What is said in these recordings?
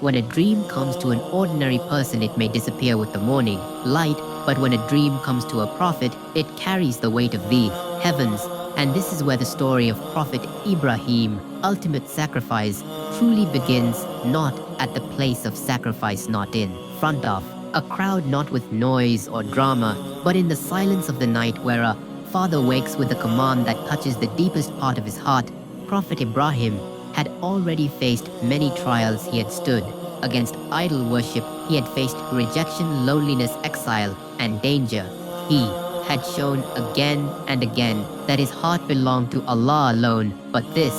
When a dream comes to an ordinary person, it may disappear with the morning light, but when a dream comes to a prophet, it carries the weight of the heavens. And this is where the story of Prophet Ibrahim, ultimate sacrifice, truly begins, not at the place of sacrifice, not in front of a crowd, not with noise or drama, but in the silence of the night where a father wakes with a command that touches the deepest part of his heart. Prophet Ibrahim had already faced many trials. He had stood against idol worship. He had faced rejection, loneliness, exile, and danger. He had shown again and again that his heart belonged to Allah alone. But this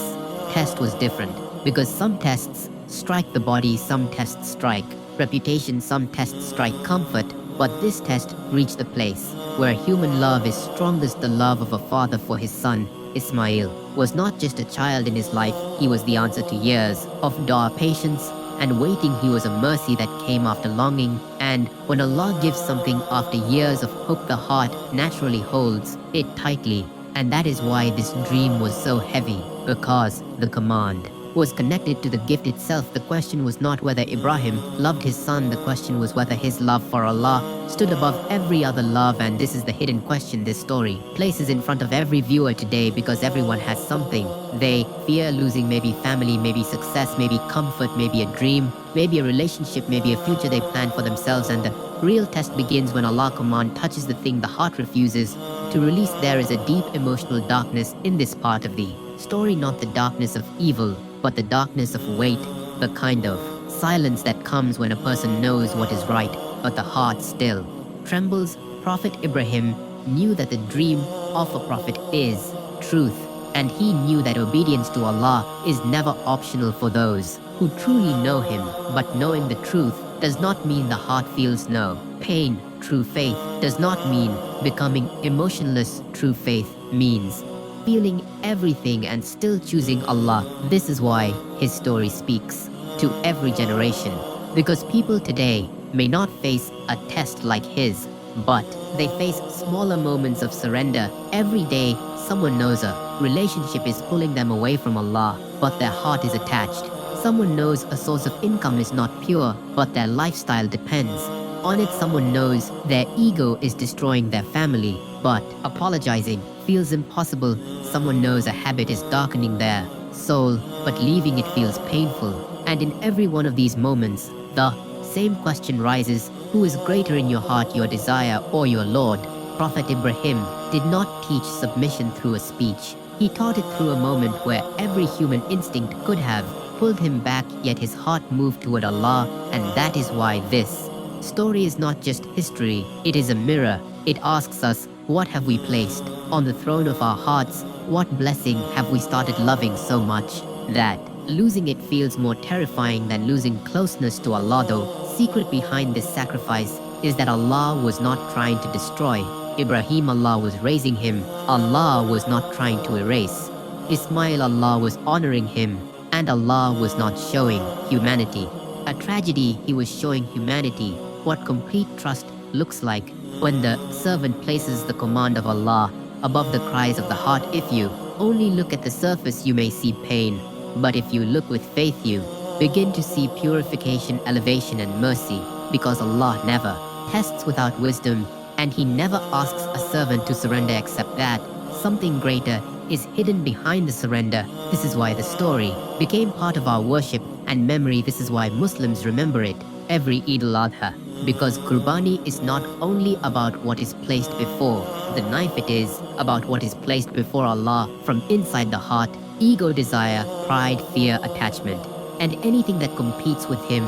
test was different, because some tests strike the body, some tests strike reputation, some tests strike comfort, but this test reached the place where human love is strongest. The love of a father for his son, Ismail, was not just a child in his life, he was the answer to years of dua, patience, and waiting. He was a mercy that came after longing, and when Allah gives something after years of hope, the heart naturally holds it tightly. And that is why this dream was so heavy, because the command was connected to the gift itself. The question was not whether Ibrahim loved his son, the question was whether his love for Allah stood above every other love. And this is the hidden question this story places in front of every viewer today, because everyone has something they fear losing, maybe family, maybe success, maybe comfort, maybe a dream, maybe a relationship, maybe a future they plan for themselves. And the real test begins when Allah's command touches the thing the heart refuses to release. There is a deep emotional darkness in this part of the story, not the darkness of evil, but the darkness of weight, the kind of silence that comes when a person knows what is right, but the heart still trembles. Prophet Ibrahim knew that the dream of a prophet is truth, and he knew that obedience to Allah is never optional for those who truly know him. But knowing the truth does not mean the heart feels no pain. True faith does not mean becoming emotionless. True faith means feeling everything and still choosing Allah. This is why his story speaks to every generation, because people today may not face a test like his, but they face smaller moments of surrender. Every day, someone knows a relationship is pulling them away from Allah, but their heart is attached. Someone knows a source of income is not pure, but their lifestyle depends on it. Someone knows their ego is destroying their family, but apologizing feels impossible. Someone knows a habit is darkening their soul, but leaving it feels painful. And in every one of these moments, the same question rises: who is greater in your heart, your desire or your Lord? Prophet Ibrahim did not teach submission through a speech. He taught it through a moment where every human instinct could have pulled him back, yet his heart moved toward Allah. And that is why this story is not just history, it is a mirror. It asks us, what have we placed on the throne of our hearts? What blessing have we started loving so much that losing it feels more terrifying than losing closeness to Allah? The secret behind this sacrifice is that Allah was not trying to destroy Ibrahim. Allah was raising him. Allah was not trying to erase Ismail. Allah was honoring him. And Allah was not showing humanity a tragedy, he was showing humanity what complete trust looks like when the servant places the command of Allah above the cries of the heart. If you only look at the surface, you may see pain, but if you look with faith, you begin to see purification, elevation, and mercy, because Allah never tests without wisdom, and He never asks a servant to surrender except that something greater is hidden behind the surrender. This is why the story became part of our worship and memory. This is why Muslims remember it every Eid al-Adha, because Qurbani is not only about what is placed before the knife, it is about what is placed before Allah from inside the heart: ego, desire, pride, fear, attachment, and anything that competes with Him.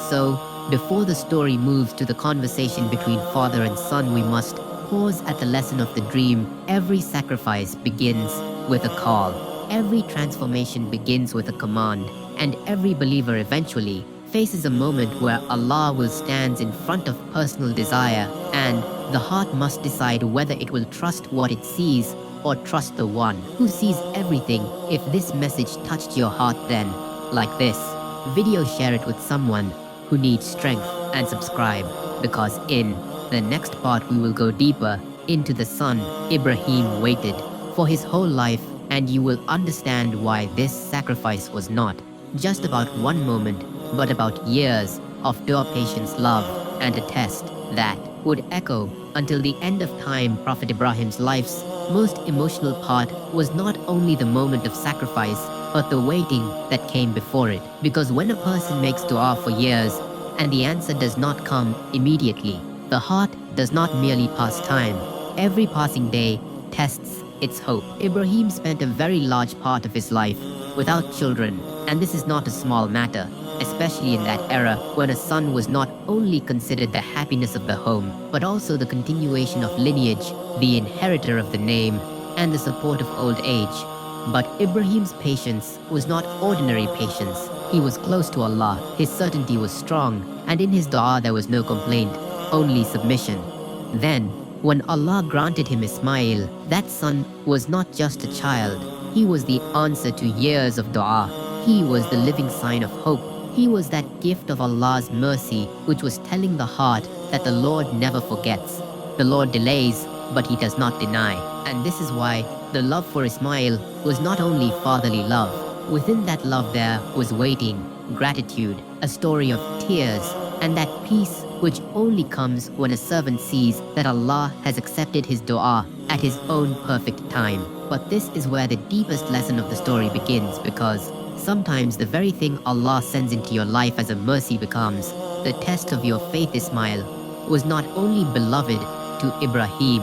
So, before the story moves to the conversation between father and son, we must pause at the lesson of the dream. Every sacrifice begins with a call. Every transformation begins with a command. And every believer eventually faces a moment where Allah will stand in front of personal desire, and the heart must decide whether it will trust what it sees or trust the one who sees everything. If this message touched your heart, then, like this video, share it with someone who needs strength, and subscribe, because in the next part we will go deeper into the son Ibrahim waited for his whole life, and you will understand why this sacrifice was not just about one moment, but about years of dua patience, love, and a test that would echo until the end of time. Prophet Ibrahim's life's most emotional part was not only the moment of sacrifice, but the waiting that came before it. Because when a person makes dua for years and the answer does not come immediately, the heart does not merely pass time. Every passing day tests its hope. Ibrahim spent a very large part of his life without children, and this is not a small matter, especially in that era when a son was not only considered the happiness of the home, but also the continuation of lineage, the inheritor of the name, and the support of old age. But Ibrahim's patience was not ordinary patience. He was close to Allah, his certainty was strong, and in his dua there was no complaint, only submission. Then, when Allah granted him Ismail, that son was not just a child. He was the answer to years of dua. He was the living sign of hope. He was that gift of Allah's mercy, which was telling the heart that the Lord never forgets. The Lord delays, but He does not deny. And this is why the love for Ismail was not only fatherly love. Within that love there was waiting, gratitude, a story of tears, and that peace which only comes when a servant sees that Allah has accepted his dua at his own perfect time. But this is where the deepest lesson of the story begins, because sometimes the very thing Allah sends into your life as a mercy becomes the test of your faith. Ismail was not only beloved to Ibrahim,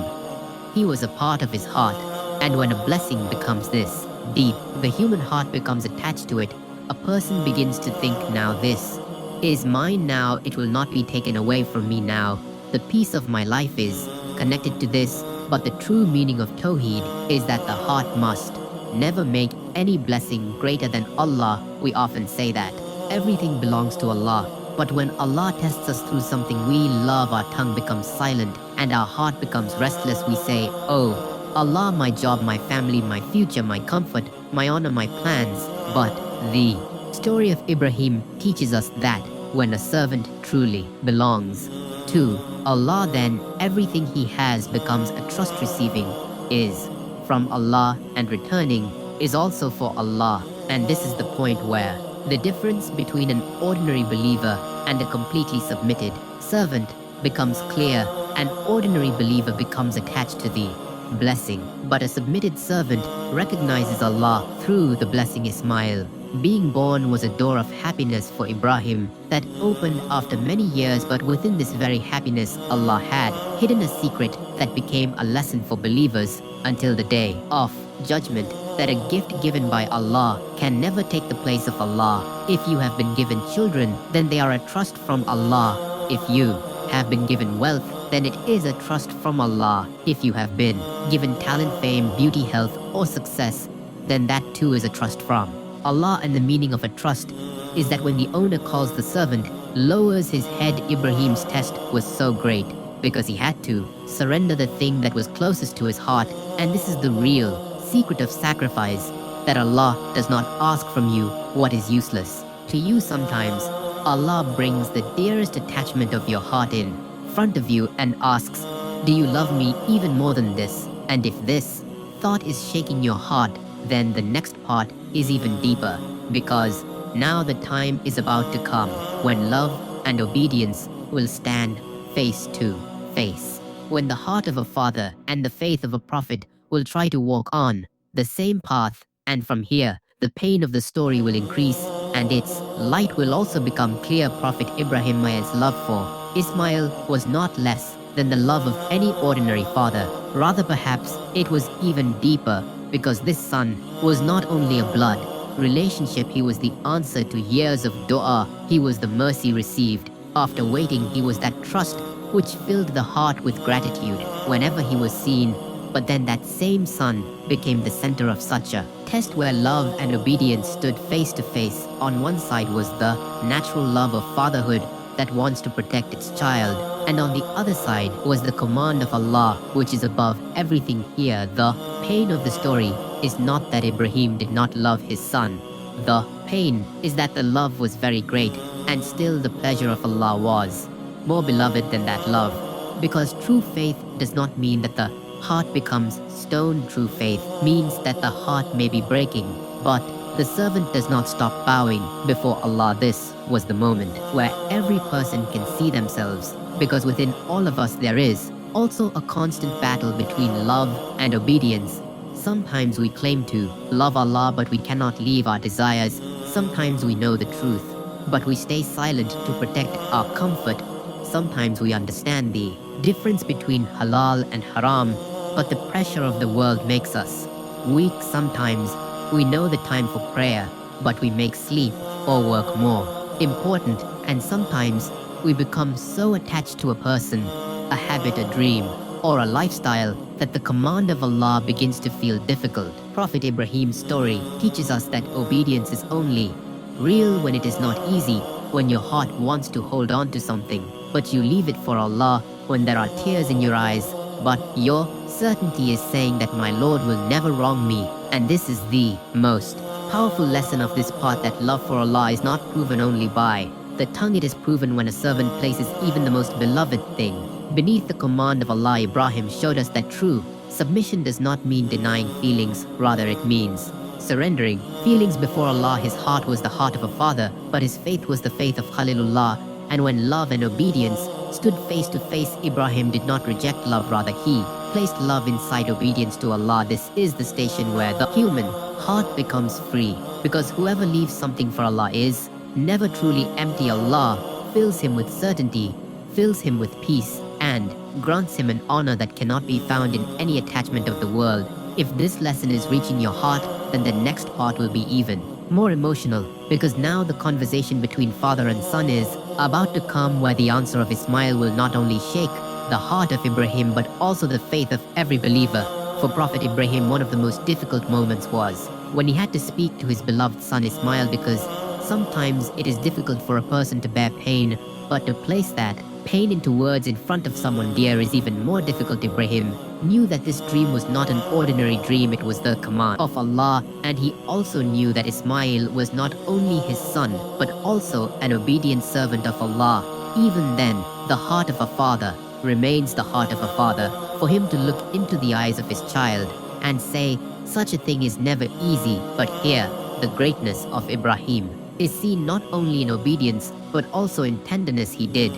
he was a part of his heart. And when a blessing becomes this deep, the human heart becomes attached to it. A person begins to think, now this is mine, now it will not be taken away from me now. The peace of my life is connected to this. But the true meaning of Tawheed is that the heart must never make any blessing greater than Allah. We often say that everything belongs to Allah. But when Allah tests us through something we love, our tongue becomes silent and our heart becomes restless. We say, oh, Allah, my job, my family, my future, my comfort, my honor, my plans. But the story of Ibrahim teaches us that when a servant truly belongs to Allah, then everything he has becomes a trust. Receiving is from Allah and returning is also for Allah. And this is the point where the difference between an ordinary believer and a completely submitted servant becomes clear. An ordinary believer becomes attached to the blessing, but a submitted servant recognizes Allah through the blessing. Ismail being born was a door of happiness for Ibrahim that opened after many years, but within this very happiness Allah had hidden a secret that became a lesson for believers until the day of judgment, that a gift given by Allah can never take the place of Allah. If you have been given children, then they are a trust from Allah. If you have been given wealth, then it is a trust from Allah. If you have been given talent, fame, beauty, health, or success, then that too is a trust from Allah. And the meaning of a trust is that when the owner calls, the servant lowers his head. Ibrahim's test was so great because he had to surrender the thing that was closest to his heart. And this is the real secret of sacrifice, that Allah does not ask from you what is useless to you. Sometimes Allah brings the dearest attachment of your heart in front of you and asks, do you love me even more than this? And if this thought is shaking your heart, then the next part is even deeper, because now the time is about to come when love and obedience will stand face to face, when the heart of a father and the faith of a prophet will try to walk on the same path. And from here, the pain of the story will increase and its light will also become clear. Prophet Ibrahim's love for Ismail was not less than the love of any ordinary father. Rather, perhaps it was even deeper, because this son was not only a blood relationship, he was the answer to years of dua. He was the mercy received after waiting. He was that trust which filled the heart with gratitude whenever he was seen. But then that same son became the center of such a test, where love and obedience stood face to face. On one side was the natural love of fatherhood that wants to protect its child, and on the other side was the command of Allah, which is above everything. Here, the pain of the story is not that Ibrahim did not love his son. The pain is that the love was very great, and still the pleasure of Allah was more beloved than that love. Because true faith does not mean that the heart becomes stone. True faith means that the heart may be breaking, but The servant does not stop bowing before Allah. This was the moment where every person can see themselves, because within all of us there is also a constant battle between love and obedience. Sometimes we claim to love Allah, but we cannot leave our desires. Sometimes we know the truth, but we stay silent to protect our comfort. Sometimes we understand the difference between halal and haram, but the pressure of the world makes us weak. Sometimes we know the time for prayer, but we make sleep or work more important. And sometimes we become so attached to a person, a habit, a dream, or a lifestyle that the command of Allah begins to feel difficult. Prophet Ibrahim's story teaches us that obedience is only real when it is not easy, when your heart wants to hold on to something, but you leave it for Allah when there are tears in your eyes, but your certainty is saying that my Lord will never wrong me. And this is the most powerful lesson of this part, that love for Allah is not proven only by the tongue. It is proven when a servant places even the most beloved thing beneath the command of Allah. Ibrahim showed us that true submission does not mean denying feelings, rather it means surrendering feelings before Allah. His heart was the heart of a father, but his faith was the faith of Khalilullah. And when love and obedience stood face to face, Ibrahim did not reject love, rather he placed love inside obedience to Allah. This is the station where the human heart becomes free, because whoever leaves something for Allah is never truly empty. Allah fills him with certainty, fills him with peace, and grants him an honor that cannot be found in any attachment of the world. If this lesson is reaching your heart, then the next part will be even more emotional, because now the conversation between father and son is about to come, where the answer of Ismail will not only shake the heart of Ibrahim but also the faith of every believer. For Prophet Ibrahim, one of the most difficult moments was when he had to speak to his beloved son Ismail, because sometimes it is difficult for a person to bear pain, but to place that pain into words in front of someone dear is even more difficult. Ibrahim knew that this dream was not an ordinary dream, it was the command of Allah, and he also knew that Ismail was not only his son, but also an obedient servant of Allah. Even then, the heart of a father remains the heart of a father. For him to look into the eyes of his child and say such a thing is never easy, but here, the greatness of Ibrahim is seen not only in obedience, but also in tenderness. He did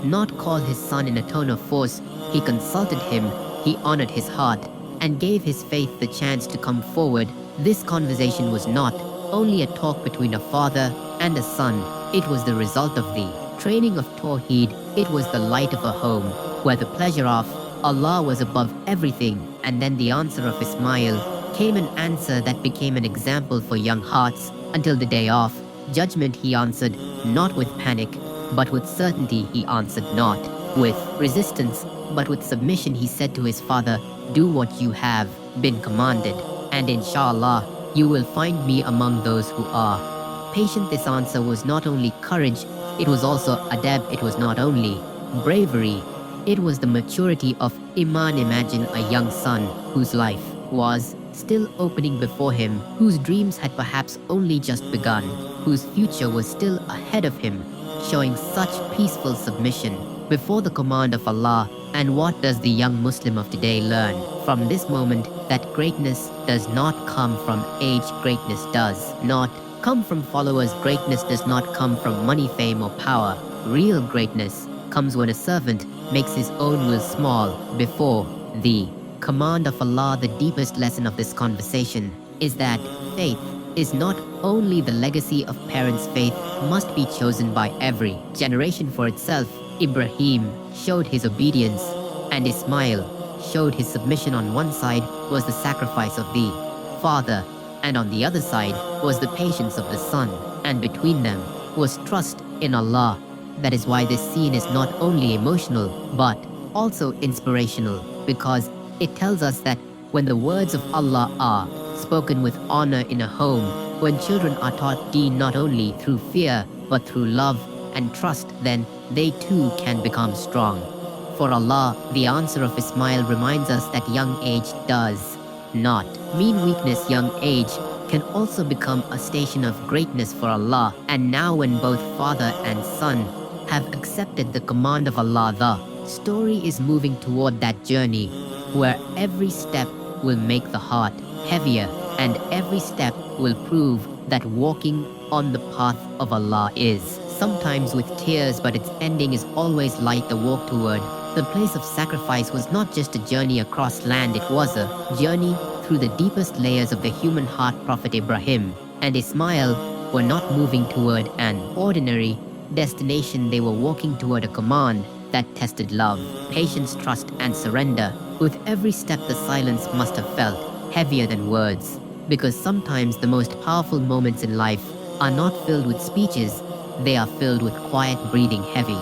not call his son in a tone of force. He consulted him, he honored his heart, and gave his faith the chance to come forward. This conversation was not only a talk between a father and a son, it was the result of the training of Tawheed. It was the light of a home, where the pleasure of Allah was above everything. And then the answer of Ismail came, an answer that became an example for young hearts. Until the day of judgment, he answered not with panic, but with certainty. He answered not with resistance, but with submission. He said to his father, do what you have been commanded, and inshallah, you will find me among those who are patient. This answer was not only courage, it was also adab. It was not only bravery, it was the maturity of Iman. Imagine a young son whose life was still opening before him, whose dreams had perhaps only just begun, whose future was still ahead of him, showing such peaceful submission before the command of Allah. And what does the young Muslim of today learn from this moment? That greatness does not come from age, greatness does not come from followers, greatness does not come from money, fame, or power. Real greatness comes when a servant makes his own will small before the command of Allah. The deepest lesson of this conversation is that faith is not only the legacy of parents. Faith must be chosen by every generation for itself. Ibrahim showed his obedience, and Ismail showed his submission. On one side was the sacrifice of the father, and on the other side was the patience of the son, and between them was trust in Allah. That is why this scene is not only emotional, but also inspirational, because it tells us that when the words of Allah are spoken with honor in a home, when children are taught deen not only through fear, but through love and trust, then they too can become strong. For Allah, the answer of Ismail reminds us that young age does not mean weakness. Young age can also become a station of greatness for Allah. And now when both father and son have accepted the command of Allah, the story is moving toward that journey where every step will make the heart heavier, and every step will prove that walking on the path of Allah is sometimes with tears, but its ending is always light. The walk toward the place of sacrifice was not just a journey across land, it was a journey through the deepest layers of the human heart. Prophet Ibrahim and Ismail were not moving toward an ordinary destination, they were walking toward a command that tested love, patience, trust, and surrender. With every step, the silence must have felt heavier than words, because sometimes the most powerful moments in life are not filled with speeches, they are filled with quiet breathing, heavy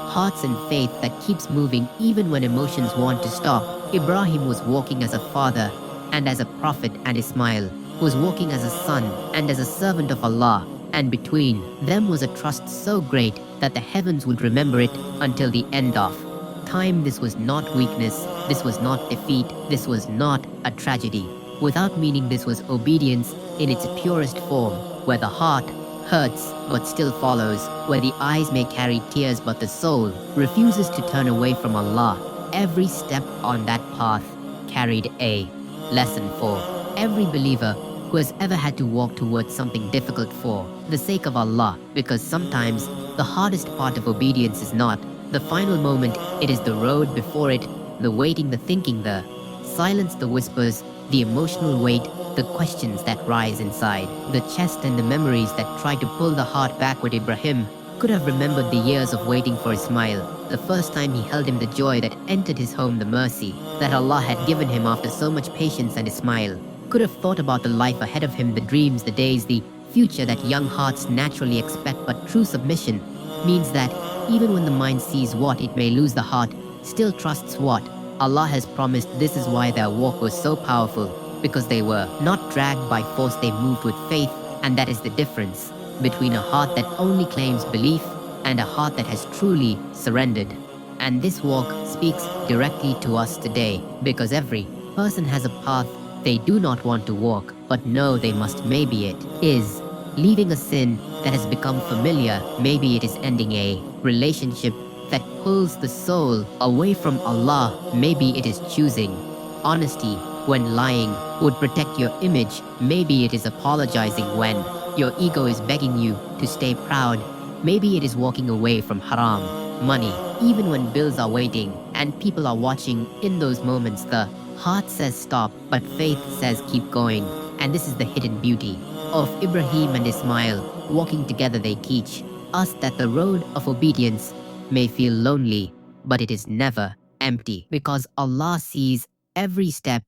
hearts, and faith that keeps moving even when emotions want to stop. Ibrahim was walking as a father and as a prophet, and Ismail was walking as a son and as a servant of Allah, and between them was a trust so great that the heavens would remember it until the end of time. This was not weakness, this was not defeat, this was not a tragedy without meaning, this was obedience in its purest form, where the heart hurts but still follows, where the eyes may carry tears but the soul refuses to turn away from Allah. Every step on that path carried a lesson for every believer who has ever had to walk towards something difficult for the sake of Allah, because sometimes the hardest part of obedience is not the final moment, it is the road before it, the waiting, the thinking, the silence, the whispers, the emotional weight, the questions that rise inside the chest, and the memories that try to pull the heart backward. Ibrahim could have remembered the years of waiting for Ismail, the first time he held him, the joy that entered his home, the mercy that Allah had given him after so much patience, and Ismail could have thought about the life ahead of him, the dreams, the days, the future that young hearts naturally expect. But true submission means that even when the mind sees what it may lose, the heart still trusts what Allah has promised. This is why their walk was so powerful, because they were not dragged by force, they moved with faith, and that is the difference between a heart that only claims belief and a heart that has truly surrendered. And this walk speaks directly to us today, because every person has a path they do not want to walk, but know they must. Maybe it is leaving a sin that has become familiar, maybe it is ending a relationship that pulls the soul away from Allah, maybe it is choosing honesty when lying would protect your image, maybe it is apologizing when your ego is begging you to stay proud, maybe it is walking away from haram money even when bills are waiting and people are watching. In those moments the heart says stop, but faith says keep going. And this is the hidden beauty of Ibrahim and Ismail walking together. They teach us that the road of obedience may feel lonely, but it is never empty, because Allah sees every step,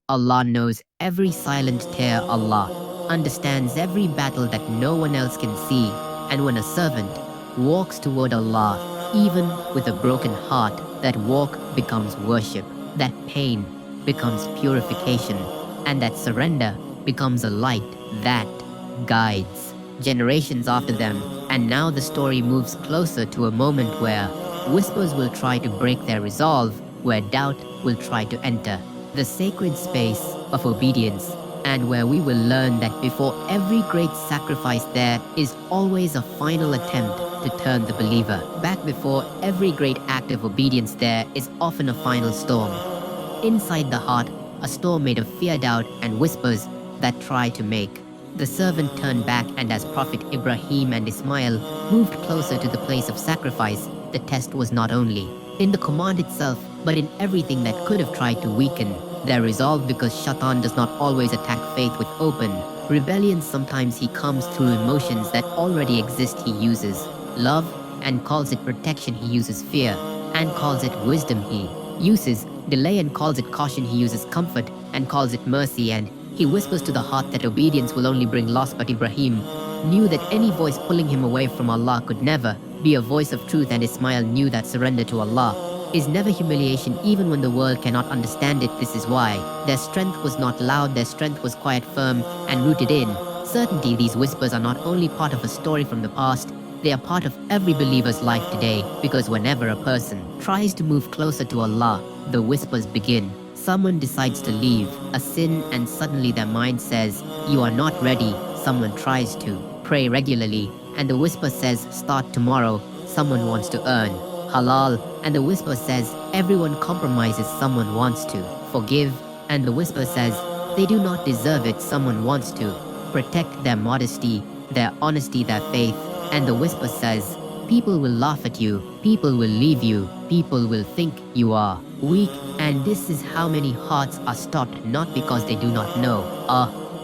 Allah knows every silent tear, Allah understands every battle that no one else can see. And when a servant walks toward Allah, even with a broken heart, that walk becomes worship, that pain becomes purification, and that surrender becomes a light that guides generations after them. And now the story moves closer to a moment where whispers will try to break their resolve, where doubt will try to enter the sacred space of obedience, and where we will learn that before every great sacrifice there is always a final attempt to turn the believer back. Before every great act of obedience there is often a final storm inside the heart, a storm made of fear, doubt, and whispers that try to make the servant turn back. And as Prophet Ibrahim and Ismail moved closer to the place of sacrifice, the test was not only in the command itself, but in everything that could have tried to weaken their resolve, because Shaitan does not always attack faith with open rebellion. Sometimes he comes through emotions that already exist. He uses love and calls it protection. He uses fear and calls it wisdom. He uses delay and calls it caution. He uses comfort and calls it mercy. And he whispers to the heart that obedience will only bring loss. But Ibrahim knew that any voice pulling him away from Allah could never be a voice of truth, and Ismail knew that surrender to Allah is never humiliation, even when the world cannot understand it. This is why their strength was not loud, their strength was quiet, firm, and rooted in certainty. These whispers are not only part of a story from the past, they are part of every believer's life today, because whenever a person tries to move closer to Allah, the whispers begin. Someone decides to leave a sin and suddenly their mind says, you are not ready. Someone tries to pray regularly and the whisper says, start tomorrow. Someone wants to earn halal and the whisper says, everyone compromises. Someone wants to forgive and the whisper says, they do not deserve it. Someone wants to protect their modesty, their honesty, their faith. And the whisper says, people will laugh at you, people will leave you, people will think you are weak. And this is how many hearts are stopped, not because they do not know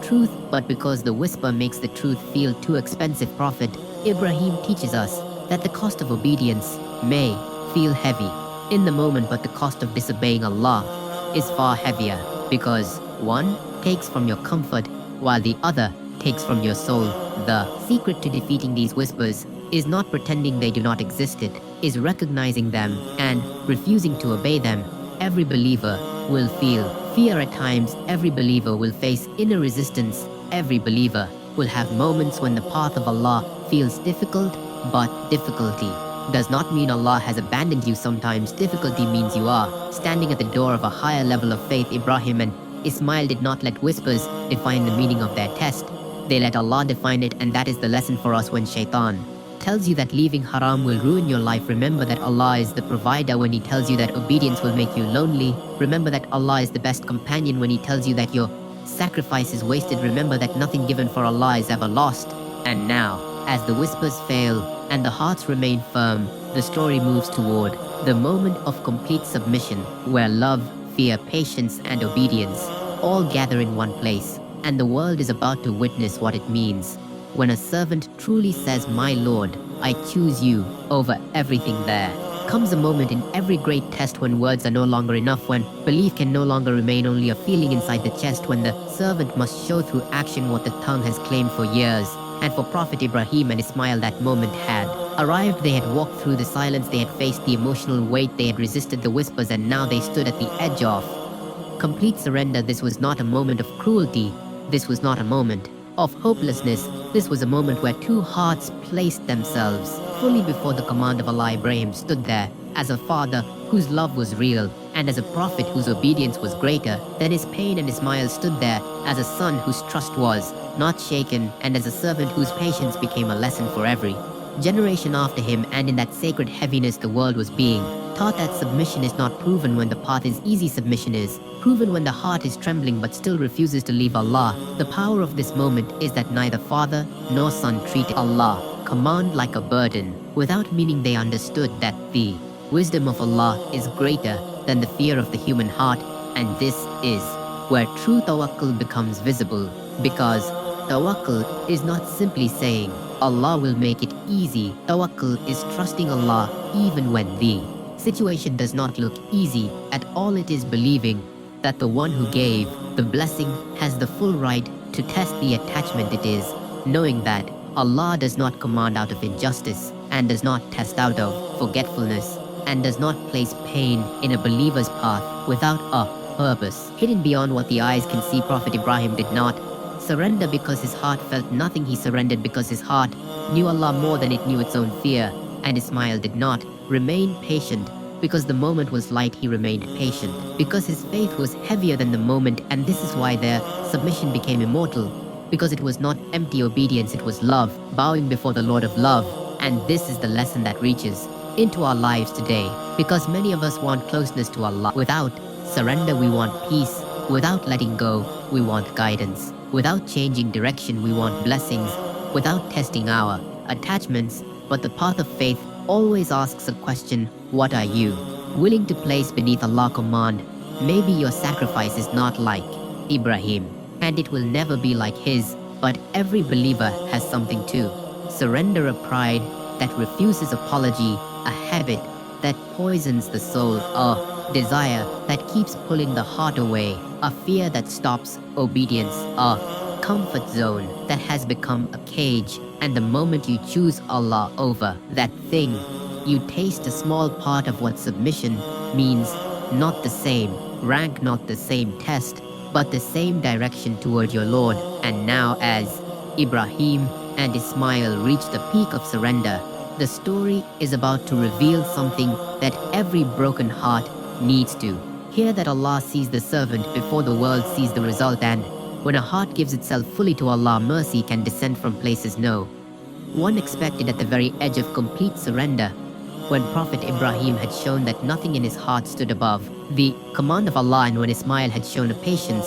truth, but because the whisper makes the truth feel too expensive. Prophet Ibrahim teaches us that the cost of obedience may feel heavy in the moment, but the cost of disobeying Allah is far heavier, because one takes from your comfort while the other takes from your soul. The secret to defeating these whispers is not pretending they do not exist, it is recognizing them and refusing to obey them. Every believer will feel fear at times, every believer will face inner resistance, every believer will have moments when the path of Allah feels difficult, but difficulty does not mean Allah has abandoned you. Sometimes difficulty means you are standing at the door of a higher level of faith. Ibrahim and Ismail did not let whispers define the meaning of their test. They let Allah define it, and that is the lesson for us. When shaitan tells you that leaving haram will ruin your life, remember that Allah is the provider. When He tells you that obedience will make you lonely, remember that Allah is the best companion. When He tells you that your sacrifice is wasted, remember that nothing given for Allah is ever lost. And now, as the whispers fail and the hearts remain firm, the story moves toward the moment of complete submission, where love, fear, patience, and obedience all gather in one place, and the world is about to witness what it means when a servant truly says, "My Lord, I choose you over everything." There comes a moment in every great test when words are no longer enough, when belief can no longer remain only a feeling inside the chest, when the servant must show through action what the tongue has claimed for years. And for Prophet Ibrahim and Ismail, that moment had arrived. They had walked through the silence, they had faced the emotional weight, they had resisted the whispers, and now they stood at the edge of complete surrender. This was not a moment of cruelty, this was not a moment of hopelessness, this was a moment where two hearts placed themselves fully before the command of Allah. Ibrahim stood there as a father whose love was real, and as a prophet whose obedience was greater than his pain, and Ismail stood there as a son whose trust was not shaken, and as a servant whose patience became a lesson for every generation after him. And in that sacred heaviness, the world was being taught that submission is not proven when the path is easy. Submission is proven when the heart is trembling but still refuses to leave Allah. The power of this moment is that neither father nor son treated Allah command like a burden, without meaning they understood that the wisdom of Allah is greater than the fear of the human heart. And this is where true tawakkul becomes visible, because tawakkul is not simply saying Allah will make it easy. Tawakkul is trusting Allah even when the situation does not look easy at all. It is believing that the one who gave the blessing has the full right to test the attachment. It is knowing that Allah does not command out of injustice, and does not test out of forgetfulness, and does not place pain in a believer's path without a purpose hidden beyond what the eyes can see. Prophet Ibrahim did not surrender because his heart felt nothing. He surrendered because his heart knew Allah more than it knew its own fear. And Ismail did not remain patient because the moment was light. He remained patient because his faith was heavier than the moment. And this is why their submission became immortal, because it was not empty obedience, it was love, bowing before the Lord of love. And this is the lesson that reaches into our lives today, because many of us want closeness to Allah. Without surrender, we want peace. Without letting go, we want guidance. Without changing direction, we want blessings. Without testing our attachments. But the path of faith always asks a question: what are you willing to place beneath Allah's command? Maybe your sacrifice is not like Ibrahim, and it will never be like his, but every believer has something to surrender: a pride that refuses apology, a habit that poisons the soul, a desire that keeps pulling the heart away, a fear that stops obedience, a comfort zone that has become a cage. And the moment you choose Allah over that thing, you taste a small part of what submission means. Not the same rank, not the same test, but the same direction toward your Lord. And now, as Ibrahim and Ismail reach the peak of surrender, the story is about to reveal something that every broken heart needs to hear: that Allah sees the servant before the world sees the result. And when a heart gives itself fully to Allah, mercy can descend from places no one expected. At the very edge of complete surrender, when Prophet Ibrahim had shown that nothing in his heart stood above the command of Allah, and when Ismail had shown a patience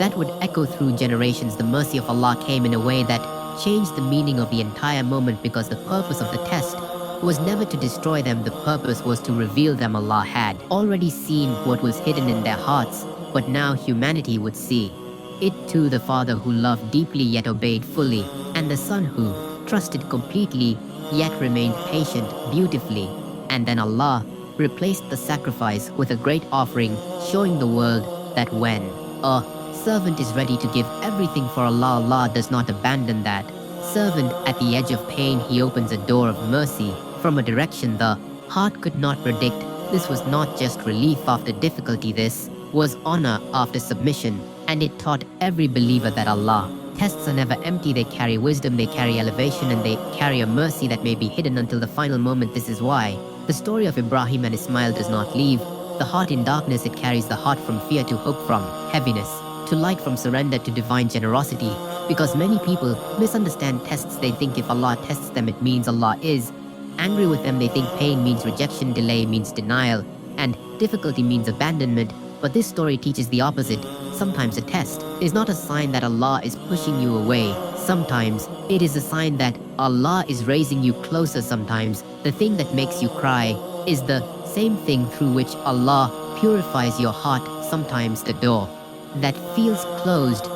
that would echo through generations. The mercy of Allah came in a way that changed the meaning of the entire moment, because the purpose of the test was never to destroy them. The purpose was to reveal them. Allah had already seen what was hidden in their hearts, but now humanity would see it too. The father who loved deeply yet obeyed fully, and the son who trusted completely yet remained patient beautifully. And then Allah replaced the sacrifice with a great offering, showing the world that when a servant is ready to give everything for Allah, Allah does not abandon that servant. At the edge of pain, He opens a door of mercy from a direction the heart could not predict. This was not just relief after difficulty, this was honor after submission, and it taught every believer that Allah tests are never empty. They carry wisdom, they carry elevation, and they carry a mercy that may be hidden until the final moment. This is why the story of Ibrahim and Ismail does not leave the heart in darkness. It carries the heart from fear to hope, from heaviness to light, from surrender to divine generosity. Because many people misunderstand tests. They think if Allah tests them, it means Allah is angry with them. They think pain means rejection, delay means denial, and difficulty means abandonment. But this story teaches the opposite. Sometimes a test is not a sign that Allah is pushing you away. Sometimes it is a sign that Allah is raising you closer. Sometimes the thing that makes you cry is the same thing through which Allah purifies your heart. Sometimes the door that feels closed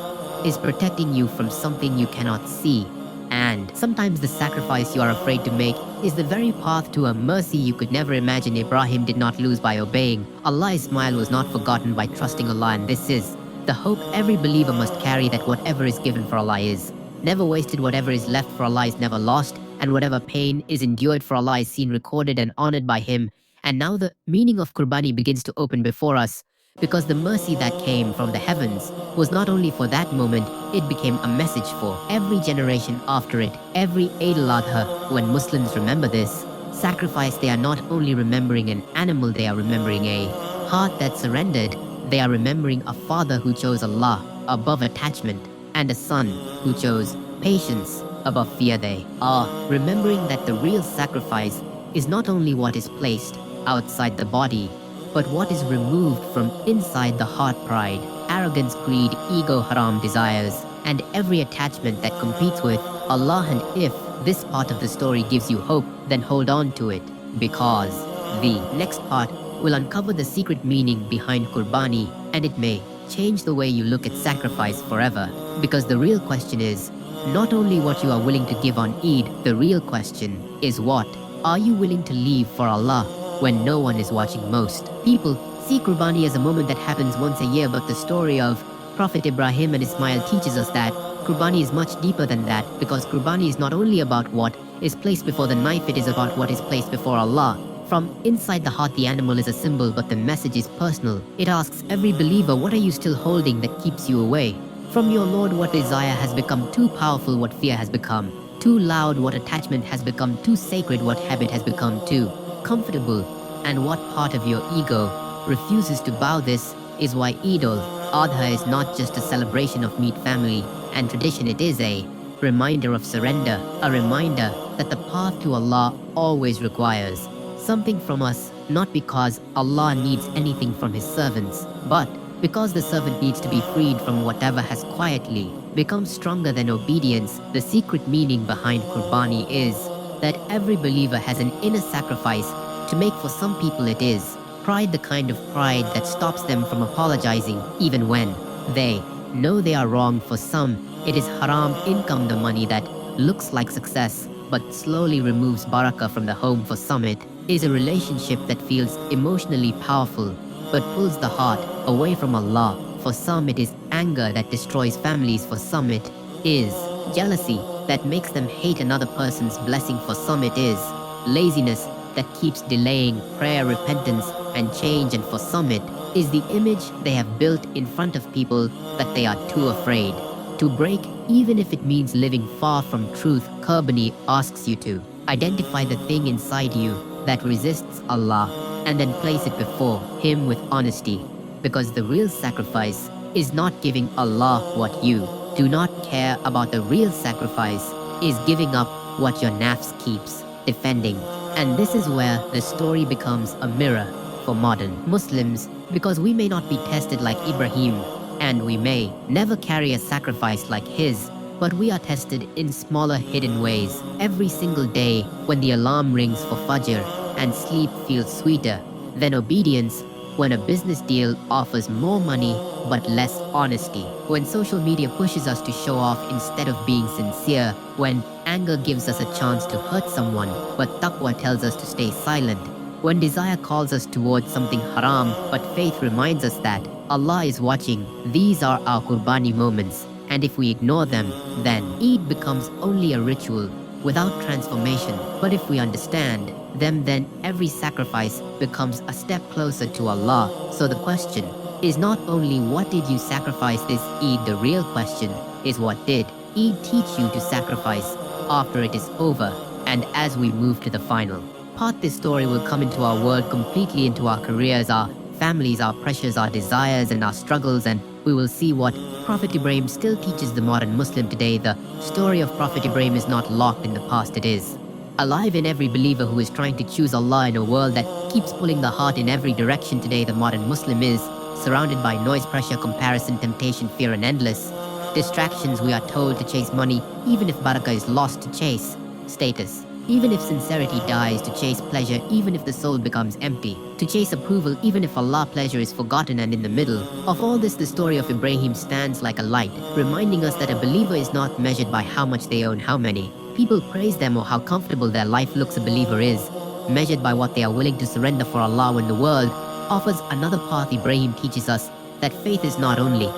is protecting you from something you cannot see. And sometimes the sacrifice you are afraid to make is the very path to a mercy you could never imagine. Ibrahim did not lose by obeying Allah. Ismail was not forgotten by trusting Allah. And this is the hope every believer must carry, that whatever is given for Allah is never wasted, whatever is left for Allah is never lost, and whatever pain is endured for Allah is seen, recorded, and honored by Him. And now the meaning of Qurbani begins to open before us, because the mercy that came from the heavens was not only for that moment, it became a message for every generation after it. Every Eid al-Adha, when Muslims remember this sacrifice, they are not only remembering an animal, they are remembering a heart that surrendered. They are remembering a father who chose Allah above attachment, and a son who chose patience above fear. They are remembering that the real sacrifice is not only what is placed outside the body, but what is removed from inside the heart: pride, arrogance, greed, ego, haram desires, and every attachment that competes with Allah. And if this part of the story gives you hope, then hold on to it, because the next part will uncover the secret meaning behind Qurbani, and it may change the way you look at sacrifice forever. Because the real question is not only what you are willing to give on Eid, the real question is what are you willing to leave for Allah when no one is watching? Most people see Qurbani as a moment that happens once a year, but the story of Prophet Ibrahim and Ismail teaches us that Qurbani is much deeper than that, because Qurbani is not only about what is placed before the knife, it is about what is placed before Allah. From inside the heart, the animal is a symbol, but the message is personal. It asks every believer, what are you still holding that keeps you away from your Lord? What desire has become too powerful? What fear has become too loud? What attachment has become too sacred? What habit has become too comfortable? And what part of your ego refuses to bow? This is why Eid al-Adha is not just a celebration of meat, family, and tradition. It is a reminder of surrender, a reminder that the path to Allah always requires something from us, not because Allah needs anything from His servants, but because the servant needs to be freed from whatever has quietly become stronger than obedience. The secret meaning behind Qurbani is that every believer has an inner sacrifice to make. For some people it is pride, the kind of pride that stops them from apologizing even when they know they are wrong. For some, it is haram income, the money that looks like success but slowly removes barakah from the home. For some, it is a relationship that feels emotionally powerful but pulls the heart away from Allah. For some, it is anger that destroys families. For some, it is jealousy that makes them hate another person's blessing. For some, it is laziness that keeps delaying prayer, repentance, and change. And for some, it is the image they have built in front of people that they are too afraid to break, even if it means living far from truth. Qurbani asks you to identify the thing inside you that resists Allah and then place it before Him with honesty, because the real sacrifice is not giving Allah what you do not care about. The real sacrifice is giving up what your nafs keeps defending. And this is where the story becomes a mirror for modern Muslims, because we may not be tested like Ibrahim, And we may never carry a sacrifice like his, but we are tested in smaller hidden ways. Every single day when the alarm rings for Fajr and sleep feels sweeter than obedience, when a business deal offers more money but less honesty, when social media pushes us to show off instead of being sincere, when anger gives us a chance to hurt someone but taqwa tells us to stay silent, when desire calls us towards something haram but faith reminds us that Allah is watching, these are our qurbani moments. And if we ignore them, then Eid becomes only a ritual without transformation. But if we understand them, then every sacrifice becomes a step closer to Allah. So the question is not only what did you sacrifice this Eid, the real question is what did Eid teach you to sacrifice after it is over. And as we move to the final part, this story will come into our world completely, into our careers, our families, our pressures, our desires, and our struggles, and we will see what Prophet Ibrahim still teaches the modern Muslim today. The story of Prophet Ibrahim is not locked in the past, it is alive in every believer who is trying to choose Allah in a world that keeps pulling the heart in every direction today. The modern Muslim is surrounded by noise, pressure, comparison, temptation, fear, and endless distractions. We are told to chase money, even if barakah is lost, to chase status, even if sincerity dies, to chase pleasure, even if the soul becomes empty, to chase approval, even if Allah's pleasure is forgotten. And in the middle of all this, the story of Ibrahim stands like a light, reminding us that a believer is not measured by how much they own, how many people praise them, or how comfortable their life looks. A believer is measured by what they are willing to surrender for Allah. When the world offers another path, Ibrahim teaches us that faith is not only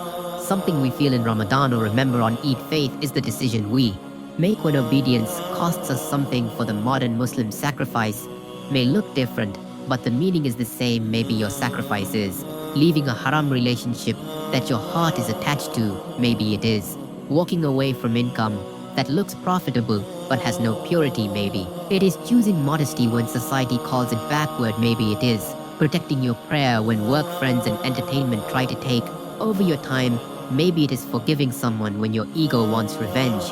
something we feel in Ramadan or remember on Eid. Faith is the decision we make when obedience costs us something. For the modern Muslim, sacrifice may look different, but the meaning is the same. Maybe your sacrifice is leaving a haram relationship that your heart is attached to. Maybe it is walking away from income that looks profitable but has no purity. Maybe it is choosing modesty when society calls it backward. Maybe it is protecting your prayer when work, friends, and entertainment try to take over your time. Maybe it is forgiving someone when your ego wants revenge.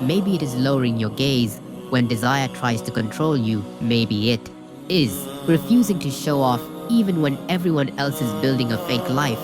Maybe it is lowering your gaze when desire tries to control you. Maybe it is refusing to show off even when everyone else is building a fake life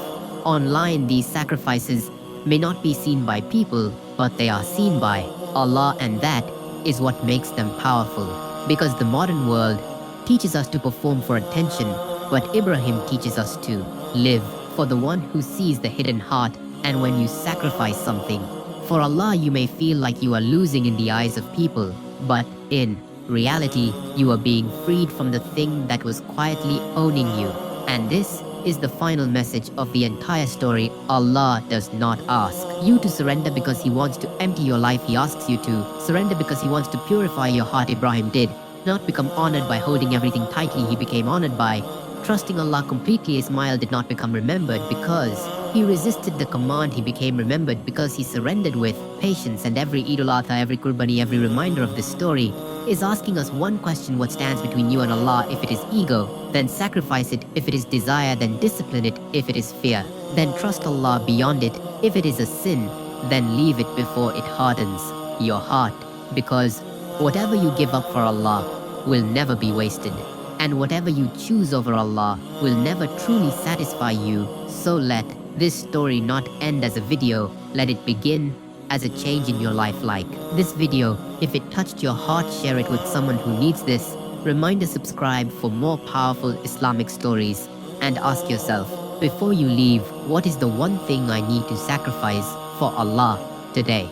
online. These sacrifices may not be seen by people, but they are seen by Allah, and that is what makes them powerful. Because the modern world teaches us to perform for attention, but Ibrahim teaches us to live for the one who sees the hidden heart. And when you sacrifice something for Allah, you may feel like you are losing in the eyes of people, but in reality, you are being freed from the thing that was quietly owning you. And this is the final message of the entire story. Allah does not ask you to surrender because He wants to empty your life. He asks you to surrender because He wants to purify your heart. Ibrahim did not become honored by holding everything tightly. He became honored by trusting Allah completely. His smile did not become remembered because he resisted the command. He became remembered because he surrendered with patience. And every Eid al-Adha, every Qurbani, every reminder of this story is asking us one question: what stands between you and Allah? If it is ego, then sacrifice it. If it is desire, then discipline it. If it is fear, then trust Allah beyond it. If it is a sin, then leave it before it hardens your heart. Because whatever you give up for Allah will never be wasted, and whatever you choose over Allah will never truly satisfy you. So let this story not end as a video, let it begin as a change in your life. Like this video if it touched your heart, share it with someone who needs this. Reminder, subscribe for more powerful Islamic stories, and ask yourself, before you leave, what is the one thing I need to sacrifice for Allah today?